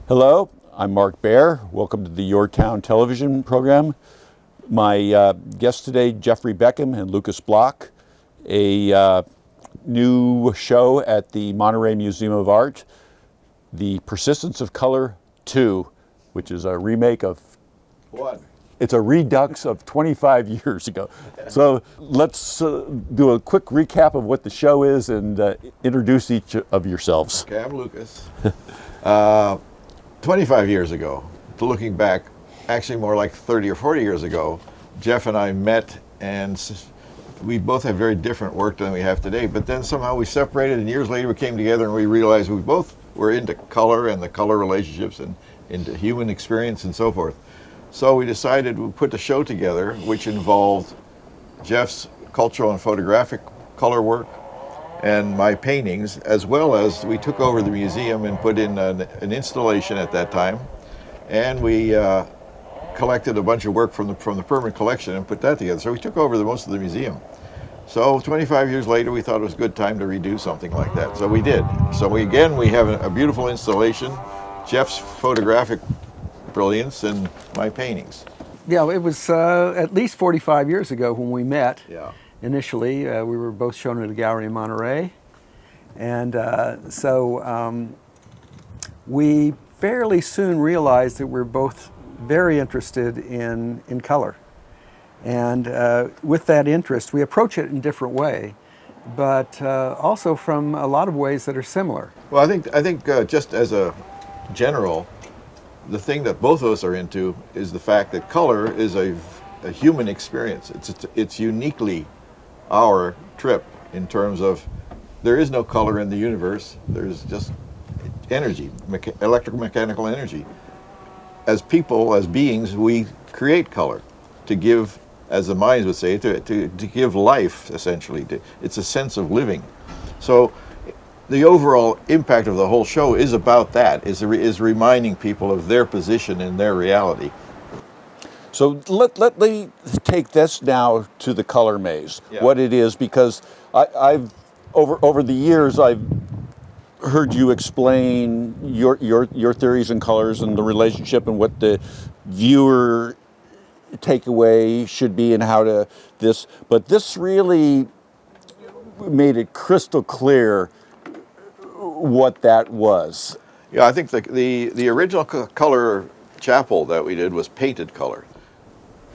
Hello, I'm Mark Baer. Welcome to the YourTown television program. My guests today, Jeffrey Becom and Lucas Blok, a new show at the Monterey Museum of Art, The Persistence of Color 2, which is a remake of One. It's a redux of 25 years ago. So let's do a quick recap of what the show is and introduce each of yourselves. Okay, I'm Lucas. 25 years ago, looking back, actually more like 30 or 40 years ago, Jeff and I met, and we both have very different work than we have today, but then somehow we separated, and years later we came together and we realized we both were into color and the color relationships and into human experience and so forth. So we decided we'd put the show together, which involved Jeff's cultural and photographic color work and my paintings, as well as we took over the museum and put in an installation at that time, and we collected a bunch of work from the permanent collection and put that together. So we took over most of the museum. So 25 years later, we thought it was a good time to redo something like that. So we did. So we have a beautiful installation, Jeff's photographic brilliance and my paintings. Yeah, it was at least 45 years ago when we met. Yeah. Initially, we were both shown at a gallery in Monterey, and so we fairly soon realized that we're both very interested in color, and with that interest, we approach it in a different way, but also from a lot of ways that are similar. Well, I think just as a general, the thing that both of us are into is the fact that color is a human experience. It's uniquely our trip in terms of there is no color in the universe. There's just energy, electromechanical energy. As people, as beings, we create color to give, as the Mayans would say, to give life, essentially. It's a sense of living. So the overall impact of the whole show is about that, is reminding people of their position in their reality. So let me take this now to the color maze, Yeah. what it is, because I've over the years I've heard you explain your theories and colors and the relationship and what the viewer takeaway should be and how to this, but this really made it crystal clear what that was. Yeah, I think the original color chapel that we did was painted color.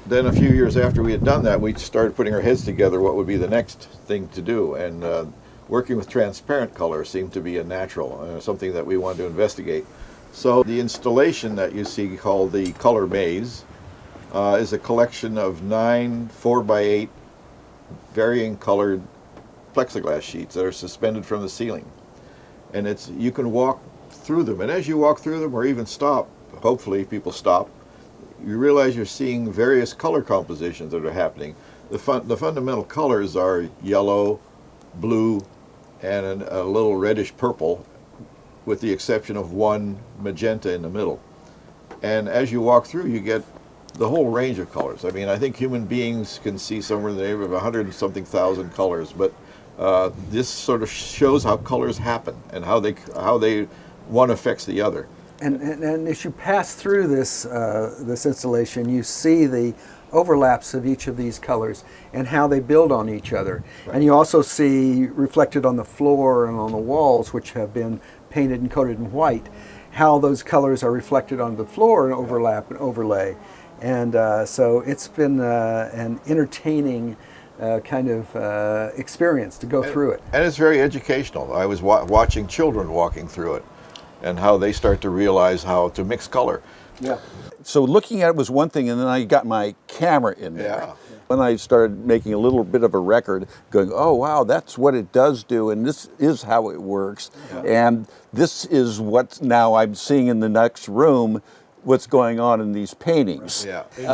Then a few years after we had done that, we started putting our heads together what would be the next thing to do, and working with transparent color seemed to be a natural, something that we wanted to investigate. So the installation that you see called the Color Maze is a collection of 9 4x8 varying colored plexiglass sheets that are suspended from the ceiling. And you can walk through them, and as you walk through them, or even stop, hopefully people stop, you realize you're seeing various color compositions that are happening. The fundamental colors are yellow, blue, and a little reddish purple, with the exception of one magenta in the middle. And as you walk through, you get the whole range of colors. I mean, I think human beings can see somewhere in the neighborhood of 100 and something thousand colors, but this sort of shows how colors happen and how they one affects the other. And as you pass through this installation, you see the overlaps of each of these colors and how they build on each other. Right. And you also see reflected on the floor and on the walls, which have been painted and coated in white, how those colors are reflected on the floor and overlap and overlay. And so it's been an entertaining kind of experience to go through it. And it's very educational. I was watching children walking through it and how they start to realize how to mix color. Yeah. So looking at it was one thing, and then I got my camera in there. Yeah. When I started making a little bit of a record, going, oh wow, that's what it does do, and this is how it works. Yeah. And this is what now I'm seeing in the next room, what's going on in these paintings. Yeah. You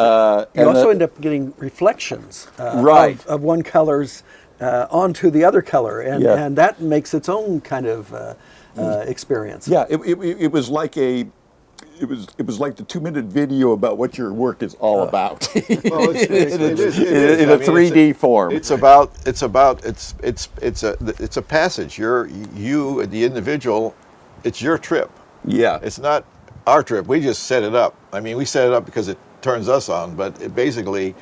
also end up getting reflections right. of one color's onto the other color, and that makes its own kind of experience. Yeah, it was like it was like the 2-minute video about what your work is all about. Well, it is. In a 3D form. It's a passage. You, the individual, it's your trip. Yeah. It's not our trip, we just set it up. I mean, we set it up because it turns us on, but it basically,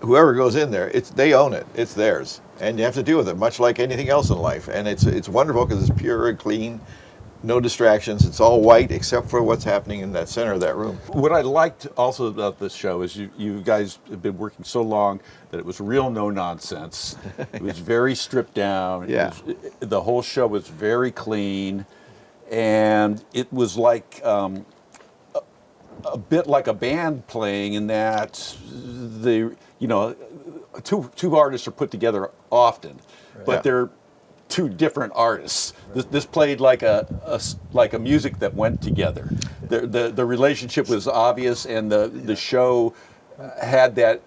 whoever goes in there, they own it. It's theirs, and you have to deal with it, much like anything else in life. And it's wonderful because it's pure and clean, no distractions. It's all white except for what's happening in that center of that room. What I liked also about this show is you guys have been working so long that it was real no nonsense. It was very stripped down. Yeah. The whole show was very clean, and it was like a bit like a band playing in that two artists are put together often, but Yeah. they're two different artists. This played like a music that went together. The relationship was obvious, and the show had that.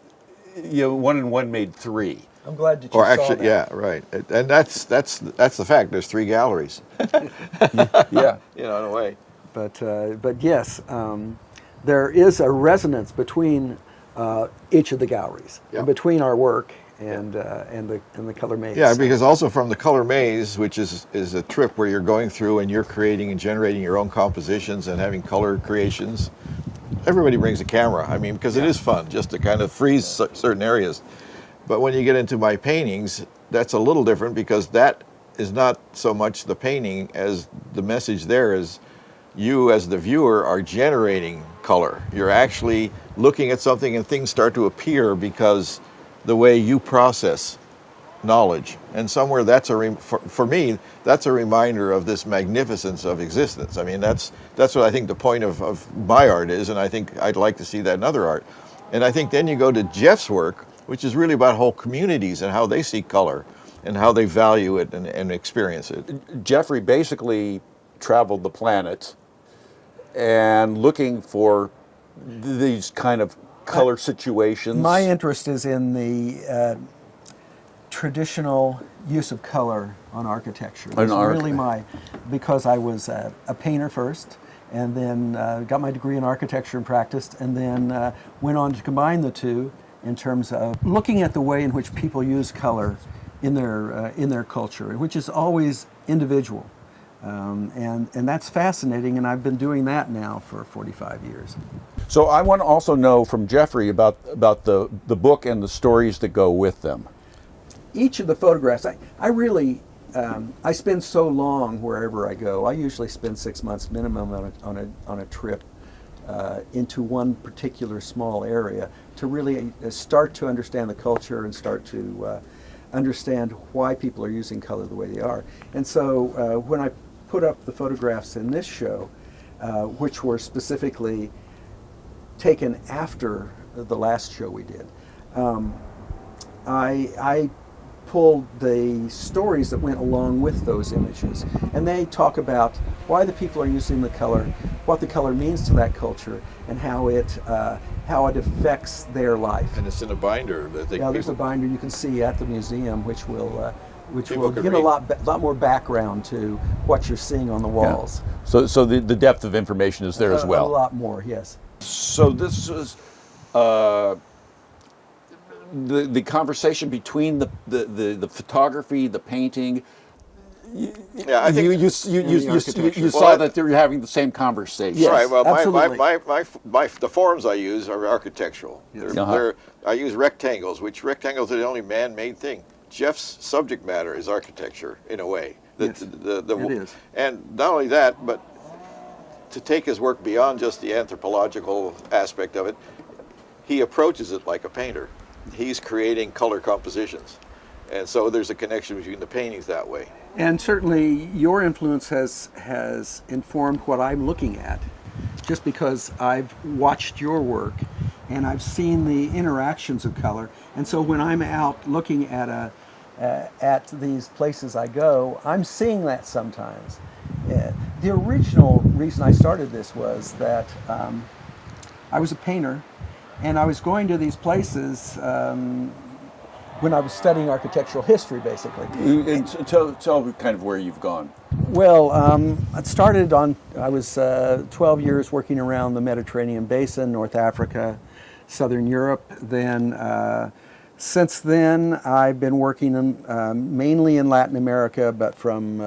One and one made three. I'm glad that you Or saw actually, that. yeah, right. And that's the fact. There's 3 galleries. Yeah. In a way. But yes, there is a resonance between each of the galleries, Yeah. and between our work and the color maze. Yeah, because also from the color maze, which is a trip where you're going through and you're creating and generating your own compositions and having color creations. Everybody brings a camera. I mean, because it is fun just to kind of freeze certain areas. But when you get into my paintings, that's a little different because that is not so much the painting as the message there is you as the viewer are generating color. You're actually looking at something and things start to appear because the way you process knowledge. And somewhere that's for me, that's a reminder of this magnificence of existence. I mean, that's what I think the point of my art is, and I think I'd like to see that in other art. And I think then you go to Jeff's work, which is really about whole communities and how they see color and how they value it and experience it. Jeffrey basically traveled the planet and looking for these kind of color situations. My interest is in the traditional use of color on architecture. It's really because I was a painter first, and then got my degree in architecture and practiced, and then went on to combine the two in terms of looking at the way in which people use color in their culture, which is always individual. And that's fascinating, and I've been doing that now for 45 years. So I want to also know from Jeffrey about the book and the stories that go with them. Each of the photographs, I really, I spend so long wherever I go. I usually spend 6 months minimum on a trip into one particular small area to really start to understand the culture and start to understand why people are using color the way they are. And so when I put up the photographs in this show, which were specifically taken after the last show we did, I pulled the stories that went along with those images, and they talk about why the people are using the color, what the color means to that culture, and how it affects their life. And it's in a binder that There's a binder you can see at the museum, which will People can give a read. lot more background to what you're seeing on the walls. So the depth of information is there as well. A lot more, yes. So this is the conversation between the photography, the painting. Yeah, I think You saw Well, that they were having the same conversation. Yes, right. Well, absolutely. the forms I use are architectural. I use rectangles, which rectangles are the only man-made thing. Jeff's subject matter is architecture in a way. Yes, it is. And not only that, but to take his work beyond just the anthropological aspect of it, he approaches it like a painter. He's creating color compositions. And so there's a connection between the paintings that way. And certainly your influence has informed what I'm looking at, just because I've watched your work and I've seen the interactions of color. And so when I'm out looking at these places I go, I'm seeing that sometimes. The original reason I started this was that I was a painter, and I was going to these places when I was studying architectural history, basically. And tell me kind of where you've gone. Well, I started I was 12 years working around the Mediterranean basin, North Africa, Southern Europe. Then, since then, I've been working mainly in Latin America, but from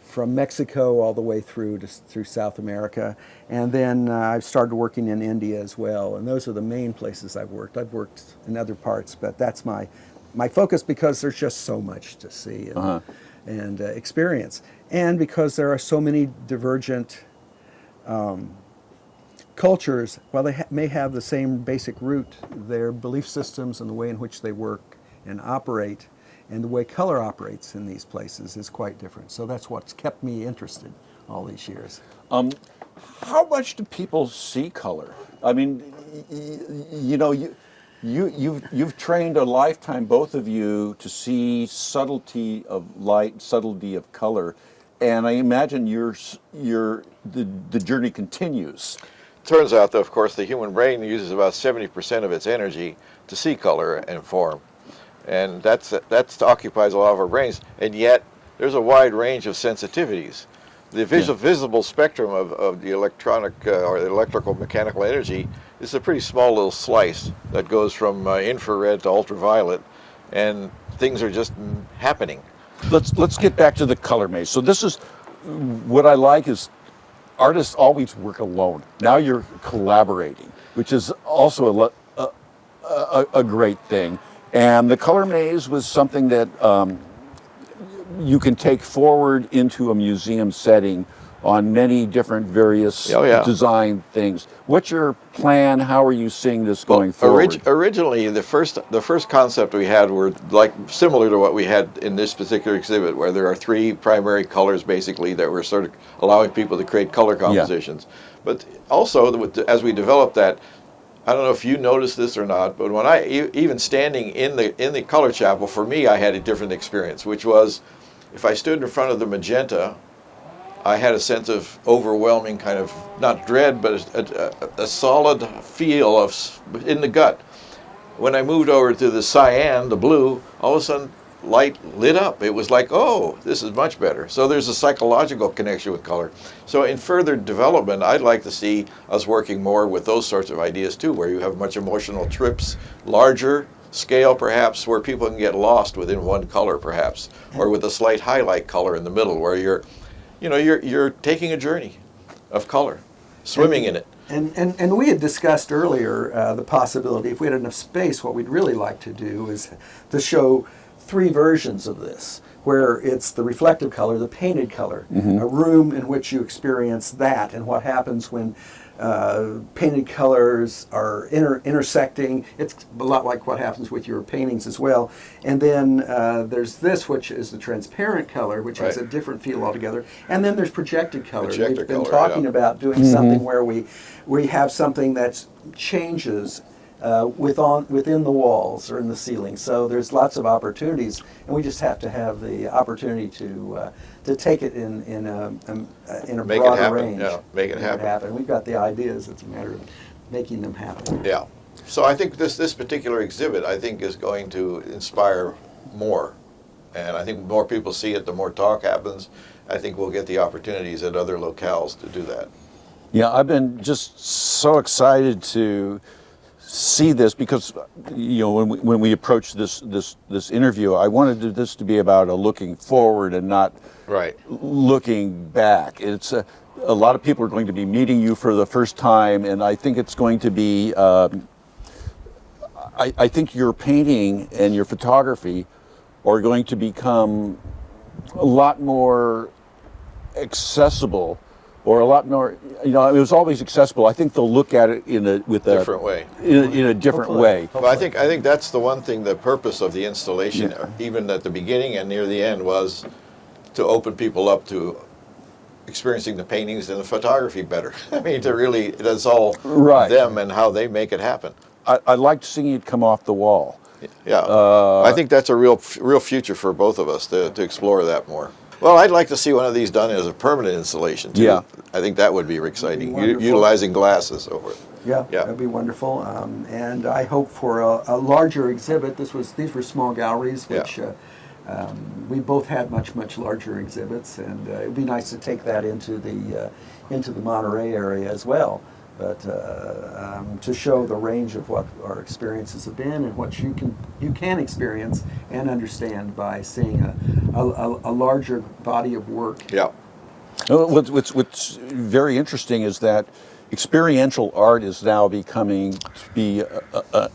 from Mexico all the way through South America, and then I've started working in India as well. And those are the main places I've worked. I've worked in other parts, but that's my focus because there's just so much to see and experience, and because there are so many divergent cultures. While they may have the same basic root, their belief systems and the way in which they work and operate and the way color operates in these places is quite different. So that's what's kept me interested all these years. How much do people see color? I mean, you've trained a lifetime, both of you, to see subtlety of light, subtlety of color, and I imagine the journey continues. Turns out, though, of course, the human brain uses about 70% of its energy to see color and form. And that occupies a lot of our brains, and yet there's a wide range of sensitivities. The visible spectrum of the electronic or the electrical mechanical energy is a pretty small little slice that goes from infrared to ultraviolet, and things are just happening. Let's get back to the color maze. So this is what I like is artists always work alone. Now you're collaborating, which is also a great thing. And the color maze was something that you can take forward into a museum setting on many different various design things. What's your plan? How are you seeing this going forward? Originally, the first concept we had were like similar to what we had in this particular exhibit, where there are three primary colors basically that were sort of allowing people to create color compositions. But also, as we developed that, I don't know if you noticed this or not, but when even standing in the color chapel, for me, I had a different experience, which was if I stood in front of the magenta, I had a sense of overwhelming kind of, not dread, but a solid feel in the gut. When I moved over to the cyan, the blue, all of a sudden light lit up. It was like, oh, this is much better. So there's a psychological connection with color. So in further development, I'd like to see us working more with those sorts of ideas too, where you have much emotional trips, larger scale perhaps, where people can get lost within one color perhaps, or with a slight highlight color in the middle, where you're taking a journey of color, swimming in it. And we had discussed earlier the possibility, if we had enough space, what we'd really like to do is to show three versions of this, where it's the reflective color, the painted color, a room in which you experience that, and what happens when painted colors are intersecting. It's a lot like what happens with your paintings as well. And then there's this, which is the transparent color, which has a different feel altogether. And then there's projected color. We've been talking about doing something where we have something that changes within the walls or in the ceiling. So there's lots of opportunities, and we just have to have the opportunity to take it in a broader range. Yeah, make it happen. We've got the ideas. It's a matter of making them happen. Yeah. So I think this particular exhibit, I think, is going to inspire more. And I think the more people see it, the more talk happens. I think we'll get the opportunities at other locales to do that. Yeah, I've been just so excited to see this because, when we approached this interview, I wanted this to be about a looking forward and not looking back. It's a lot of people are going to be meeting you for the first time, and I think it's going to be. I think your painting and your photography are going to become a lot more accessible. Or a lot more, it was always accessible. I think they'll look at it in a different way. In a different way. Well, I think that's the one thing. The purpose of the installation, even at the beginning and near the end, was to open people up to experiencing the paintings and the photography better. I mean, that's all them and how they make it happen. I liked seeing it come off the wall. Yeah, I think that's a real future for both of us to explore that more. Well, I'd like to see one of these done as a permanent installation, too. Yeah. I think that would be exciting, utilizing glass and so forth. Yeah, that'd be wonderful. And I hope for a larger exhibit. These were small galleries, which we both had much larger exhibits, and it'd be nice to take that into the Monterey area as well. But to show the range of what our experiences have been and what you can experience and understand by seeing a larger body of work. Yeah. What's very interesting is that experiential art is now becoming to be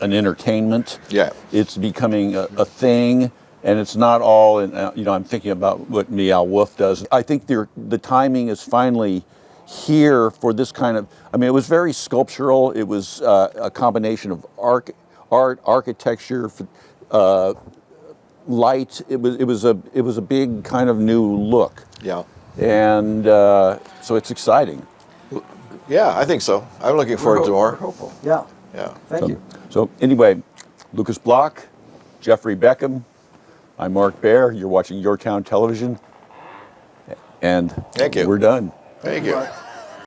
an entertainment. Yeah. It's becoming a thing, and it's not all in, I'm thinking about what Meow Wolf does. I think the timing is finally here for this kind of, it was very sculptural. It was a combination of art, architecture, light. It was a big kind of new look. Yeah. And so it's exciting. Yeah, I think so. I'm looking forward to We're more. hopeful. Yeah. Yeah. Thank you. So anyway, Lucas Blok, Jeffrey Becom, I'm Mark Baer. You're watching YourTown Television, and Thank you. we're done. Thank you.